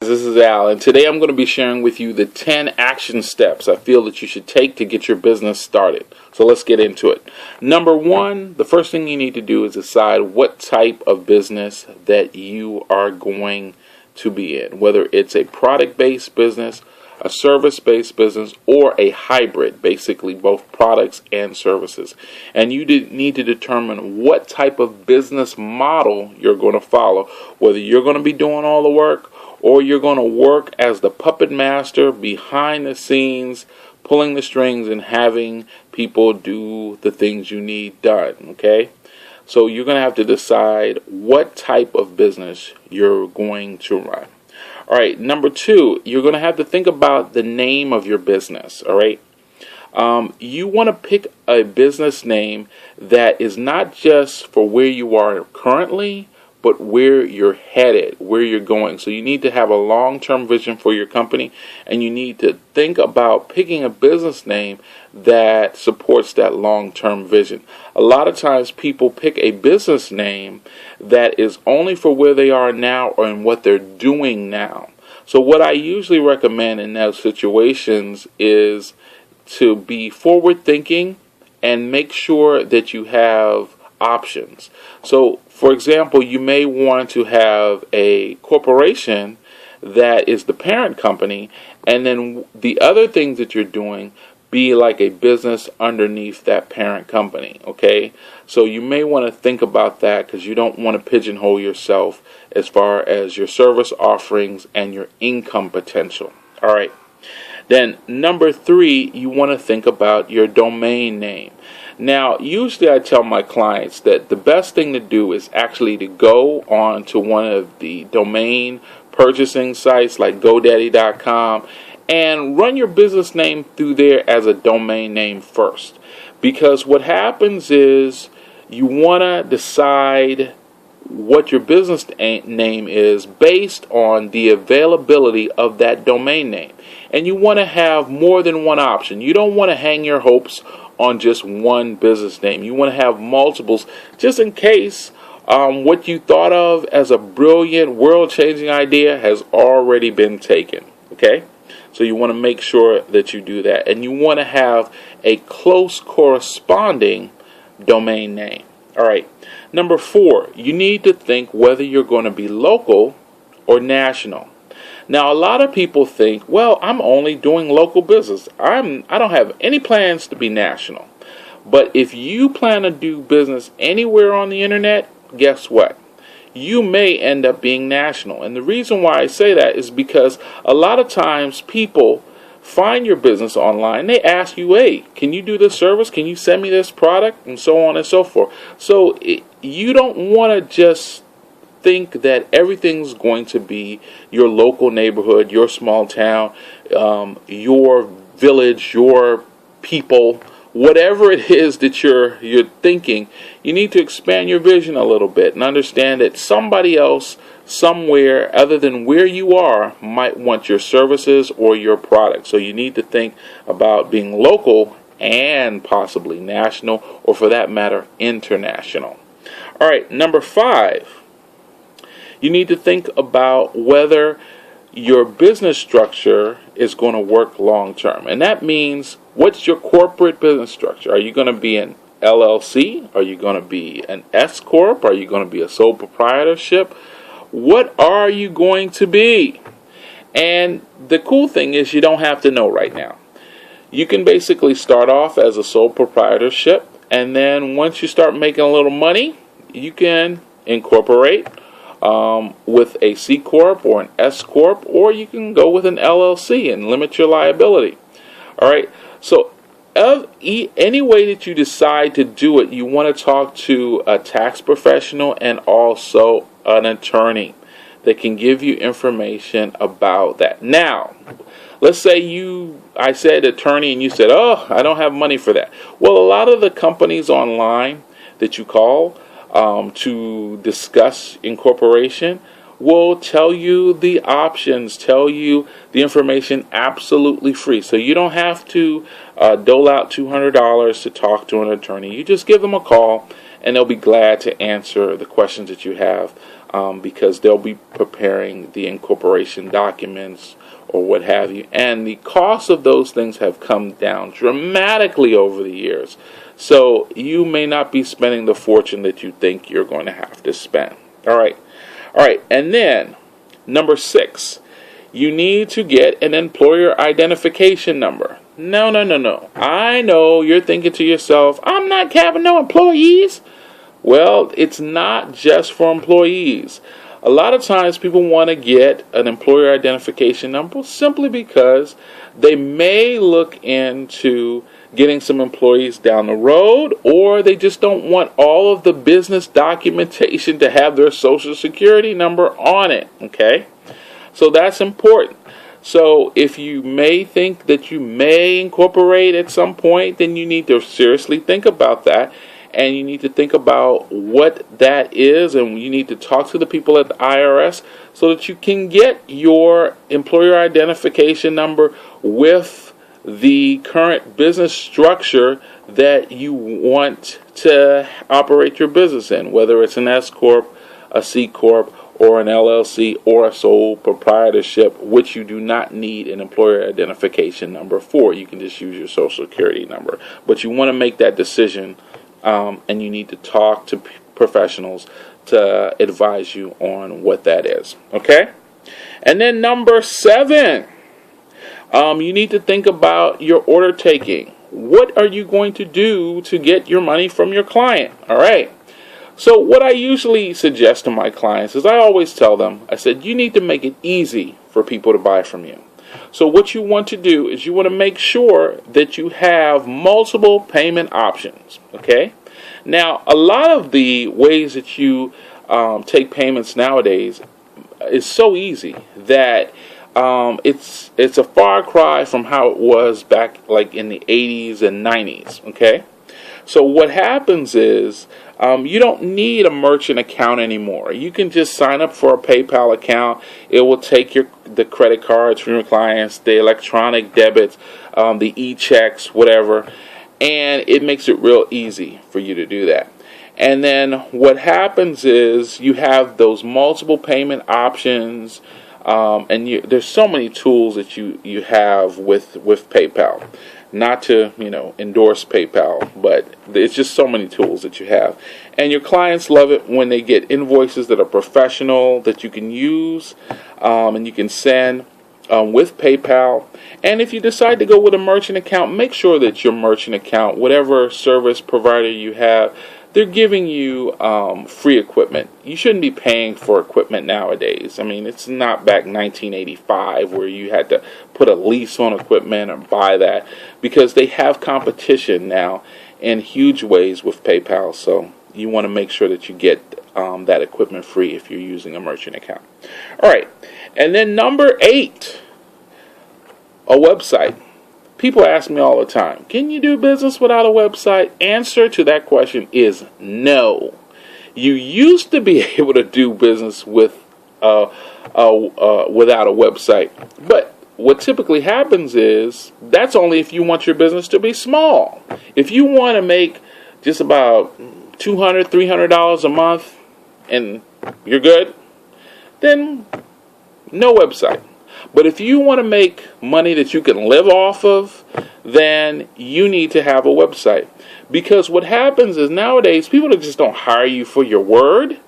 This is Al, and today I'm going to be sharing with you the 10 action steps I feel that you should take to get your business started. So let's get into it. Number one, the first thing you need to do is decide what type of business that you are going to be in, whether it's a product-based business, a service-based business, or a hybrid, basically both products and services. And you need to determine what type of business model you're going to follow, whether you're going to be doing all the work or you're going to work as the puppet master behind the scenes, pulling the strings and having people do the things you need done, okay? So you're going to have to decide what type of business you're going to run. All right, number two, you're going to have to think about the name of your business, all right? You want to pick a business name that is not just for where you are currently, but where you're headed, where you're going. So you need to have a long-term vision for your company, and you need to think about picking a business name that supports that long-term vision. A lot of times people pick a business name that is only for where they are now or in what they're doing now. So what I usually recommend in those situations is to be forward-thinking and make sure that you have options. So, for example, you may want to have a corporation that is the parent company, and then the other things that you're doing be like a business underneath that parent company, okay? So you may want to think about that because you don't want to pigeonhole yourself as far as your service offerings and your income potential. All right. Then number three, you want to think about your domain name. Now, usually I tell my clients that the best thing to do is actually to go on to one of the domain purchasing sites like GoDaddy.com and run your business name through there as a domain name first. Because what happens is you want to decide what your business name is based on the availability of that domain name. And you want to have more than one option. You don't want to hang your hopes on just one business name. You want to have multiples just in case what you thought of as a brilliant, world-changing idea has already been taken. Okay? So you want to make sure that you do that. And you want to have a close corresponding domain name. All right. Number four, you need to think whether you're going to be local or national. Now, a lot of people think, well, I'm only doing local business. I don't have any plans to be national. But if you plan to do business anywhere on the internet, guess what? You may end up being national. And the reason why I say that is because a lot of times people find your business online. They ask you, hey, can you do this service? Can you send me this product? And so on and so forth. So you don't want to just think that everything's going to be your local neighborhood, your small town, your village, your people, whatever it is that you're thinking. You need to expand your vision a little bit and understand that somebody else somewhere other than where you are might want your services or your product. So you need to think about being local and possibly national, or for that matter, international. All right, number five. You need to think about whether your business structure is going to work long term. And that means, what's your corporate business structure? Are you going to be an LLC? Are you going to be an S Corp? Are you going to be a sole proprietorship? What are you going to be? And the cool thing is you don't have to know right now. You can basically start off as a sole proprietorship, and then once you start making a little money, you can incorporate with a C Corp or an S Corp, or you can go with an LLC and limit your liability. All right. So any way that you decide to do it, you want to talk to a tax professional and also an attorney that can give you information about that. Now, let's say I said attorney and you said, oh, I don't have money for that. Well, a lot of the companies online that you call to discuss incorporation will tell you the options, tell you the information absolutely free. So you don't have to dole out $200 to talk to an attorney. You just give them a call and they'll be glad to answer the questions that you have, because they'll be preparing the incorporation documents or what have you. And the cost of those things have come down dramatically over the years. So you may not be spending the fortune that you think you're going to have to spend. All right. And then number 6, you need to get an employer identification number. No. I know you're thinking to yourself, I'm not having no employees. Well, it's not just for employees. A lot of times people want to get an employer identification number simply because they may look into getting some employees down the road, or they just don't want all of the business documentation to have their social security number on it, okay? So that's important. So if you may think that you may incorporate at some point, then you need to seriously think about that. And you need to think about what that is, and you need to talk to the people at the IRS so that you can get your employer identification number with the current business structure that you want to operate your business in, whether it's an S Corp, a C Corp, or an LLC, or a sole proprietorship, which you do not need an employer identification number for. You can just use your social security number. But you want to make that decision, and you need to talk to professionals to advise you on what that is. Okay? And then number 7, you need to think about your order taking. What are you going to do to get your money from your client? All right. So what I usually suggest to my clients is I always tell them, I said, you need to make it easy for people to buy from you. So what you want to do is you want to make sure that you have multiple payment options. Okay. Now, a lot of the ways that you take payments nowadays is so easy that it's a far cry from how it was back like in the 80s and 90s, okay? So what happens is you don't need a merchant account anymore. You can just sign up for a PayPal account. It will take the credit cards from your clients, the electronic debits, the e-checks, whatever, and it makes it real easy for you to do that. And then what happens is you have those multiple payment options. And there's so many tools that you have with PayPal. Not to endorse PayPal, but it's just so many tools that you have. And your clients love it when they get invoices that are professional, that you can use, and you can send with PayPal. And if you decide to go with a merchant account, make sure that your merchant account, whatever service provider you have, they're giving you free equipment. You shouldn't be paying for equipment nowadays. I mean, it's not back 1985 where you had to put a lease on equipment or buy that, because they have competition now in huge ways with PayPal. So you want to make sure that you get that equipment free if you're using a merchant account. All right. And then number 8, a website. People ask me all the time, can you do business without a website? Answer to that question is no. You used to be able to do business without a website. But what typically happens is that's only if you want your business to be small. If you want to make just about $200, $300 a month and you're good, then no website. But if you want to make money that you can live off of, then you need to have a website. Because what happens is nowadays, people just don't hire you for your word.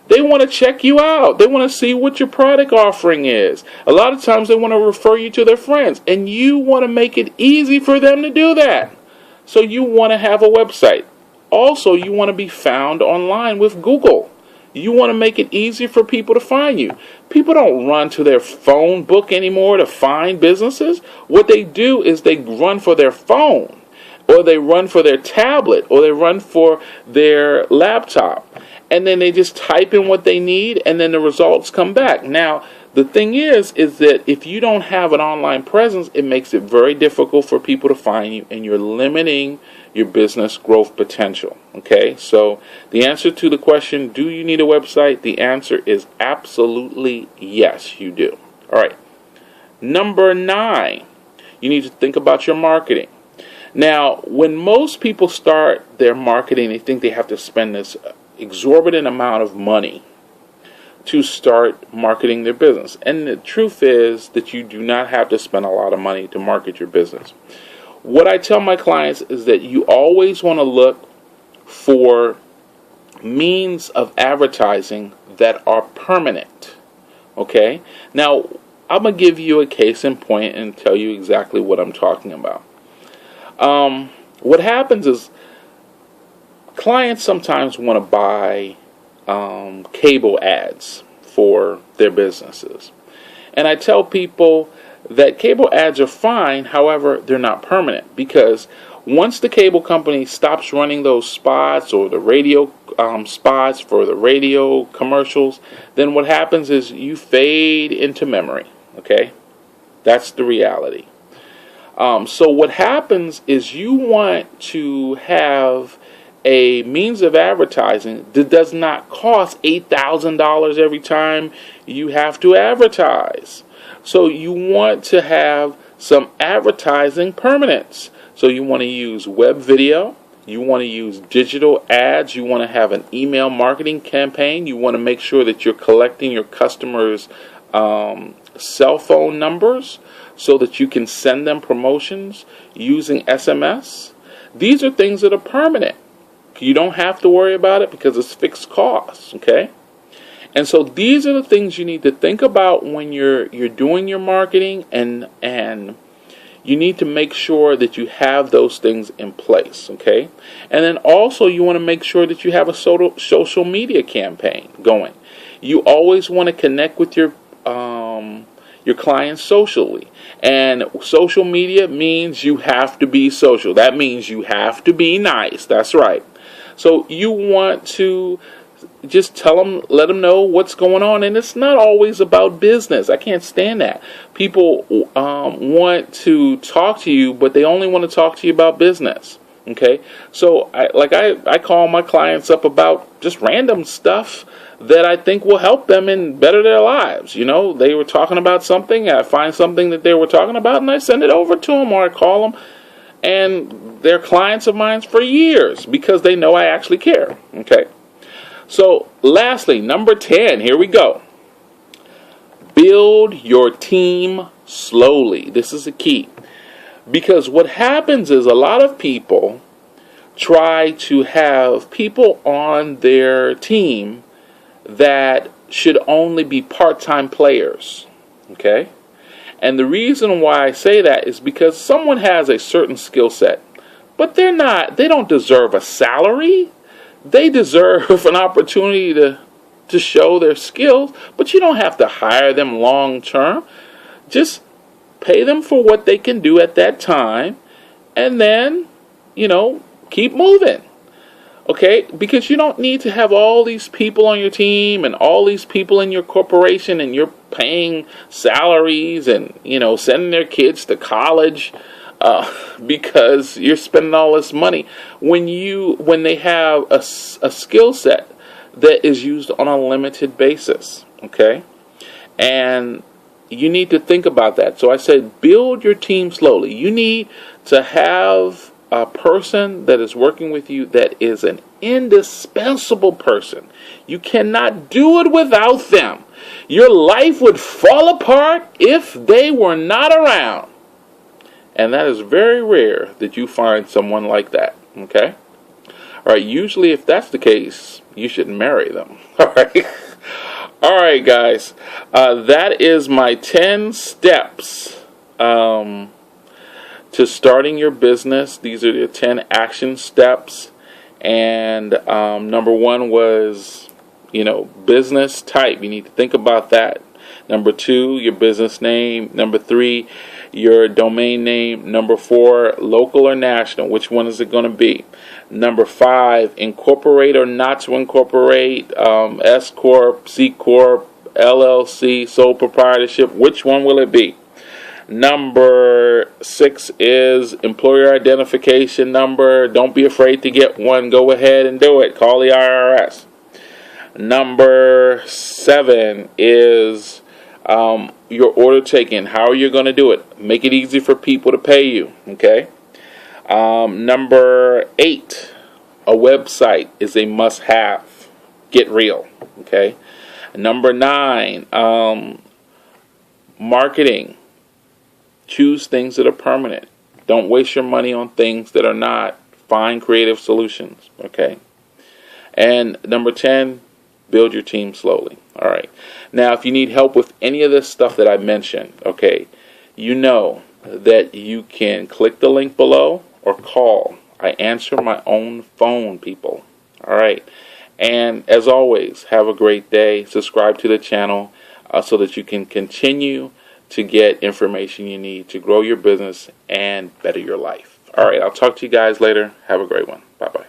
They want to check you out. They want to see what your product offering is. A lot of times they want to refer you to their friends. And you want to make it easy for them to do that. So you want to have a website. Also, you want to be found online with Google. You want to make it easy for people to find you. People don't run to their phone book anymore to find businesses. What they do is they run for their phone, or they run for their tablet, or they run for their laptop. And then they just type in what they need, and then the results come back. Now, the thing is that if you don't have an online presence, it makes it very difficult for people to find you, and you're limiting your business growth potential. Okay, so the answer to the question, do you need a website? The answer is absolutely yes, you do. All right. Number 9, you need to think about your marketing. Now, when most people start their marketing, they think they have to spend this exorbitant amount of money to start marketing their business. And the truth is that you do not have to spend a lot of money to market your business. What I tell my clients is that you always want to look for means of advertising that are permanent. Okay? Now, I'm going to give you a case in point and tell you exactly what I'm talking about. What happens is clients sometimes want to buy cable ads for their businesses. And I tell people that cable ads are fine, however, they're not permanent, because once the cable company stops running those spots or the radio spots for the radio commercials, then what happens is you fade into memory. Okay? That's the reality. So what happens is you want to have a means of advertising that does not cost $8,000 every time you have to advertise. So you want to have some advertising permanence. So you want to use web video, you want to use digital ads, you want to have an email marketing campaign, you want to make sure that you're collecting your customers' cell phone numbers so that you can send them promotions using SMS. These are things that are permanent. You don't have to worry about it because it's fixed costs, okay? And so these are the things you need to think about when you're doing your marketing, and you need to make sure that you have those things in place, okay? And then also you want to make sure that you have a social media campaign going. You always want to connect with your clients socially. And social media means you have to be social. That means you have to be nice. That's right. So you want to just tell them, let them know what's going on. And it's not always about business. I can't stand that. People want to talk to you, but they only want to talk to you about business. Okay? So I call my clients up about just random stuff that I think will help them and better their lives. You know, they were talking about something, I find something that they were talking about, and I send it over to them, or I call them, and they're clients of mine for years because they know I actually care. Okay? So, lastly, number 10, here we go. Build your team slowly. This is the key. Because what happens is a lot of people try to have people on their team that should only be part-time players. Okay? And the reason why I say that is because someone has a certain skill set, but they don't deserve a salary. They deserve an opportunity to show their skills, but you don't have to hire them long term. Just pay them for what they can do at that time, and then, keep moving. Okay? Because you don't need to have all these people on your team and all these people in your corporation, and you're paying salaries and, sending their kids to college because you're spending all this money when they have a skill set that is used on a limited basis. Okay? And you need to think about that. So I said build your team slowly. You need to have a person that is working with you that is an indispensable person. You cannot do it without them. Your life would fall apart if they were not around. And that is very rare that you find someone like that. Okay? All right, usually if that's the case, you should marry them. All right? All right, guys. That is my 10 steps to starting your business. These are the 10 action steps. And number 1 was, business type. You need to think about that. Number 2, your business name. Number 3, your domain name. Number 4, local or national. Which one is it going to be? Number 5, incorporate or not to incorporate. S Corp, C Corp, LLC, sole proprietorship. Which one will it be? Number 6 is employer identification number. Don't be afraid to get one. Go ahead and do it. Call the IRS. Number 7 is your order taking. How are you going to do it? Make it easy for people to pay you. Okay? Number 8, a website is a must-have. Get real. Okay. Number 9, marketing. Choose things that are permanent. Don't waste your money on things that are not. Find creative solutions. Okay. And number 10, build your team slowly. All right. Now, if you need help with any of this stuff that I mentioned, okay, you know that you can click the link below or call. I answer my own phone, people. All right. And as always, have a great day. Subscribe to the channel so that you can continue to get information you need to grow your business and better your life. All right. I'll talk to you guys later. Have a great one. Bye-bye.